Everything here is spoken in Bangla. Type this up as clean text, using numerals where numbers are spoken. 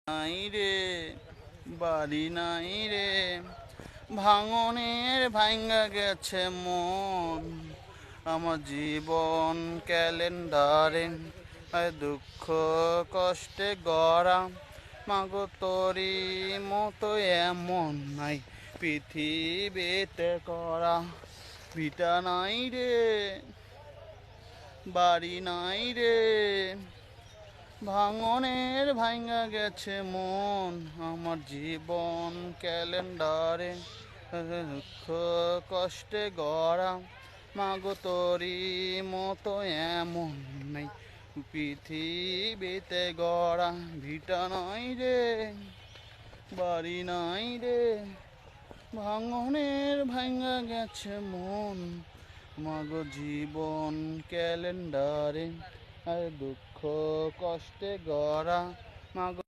নাই রে, বাড়ি নাই রে, ভাঙনের ভাঙ্গা গেছে মন। আমার জীবন ক্যালেন্ডারে দুঃখ কষ্টে গড়া। মাগো তোরি মতো এমন নাই পৃথিবীতে করা। ভিটা নাই রে, বাড়ি নাই রে, ভাঙনের ভাঙ্গা গেছে মন। আমার জীবন ক্যালেন্ডারে দুঃখ কষ্টে গড়া। মাগো তোরি মতো এমন নাই পৃথিবীতে গড়া। ভিটা নাই রে, বাড়ি নাই রে, ভাঙনের ভাঙ্গা গেছে মন। মাগো জীবন ক্যালেন্ডারে আর দুঃখ কষ্টে গড়া। মাগো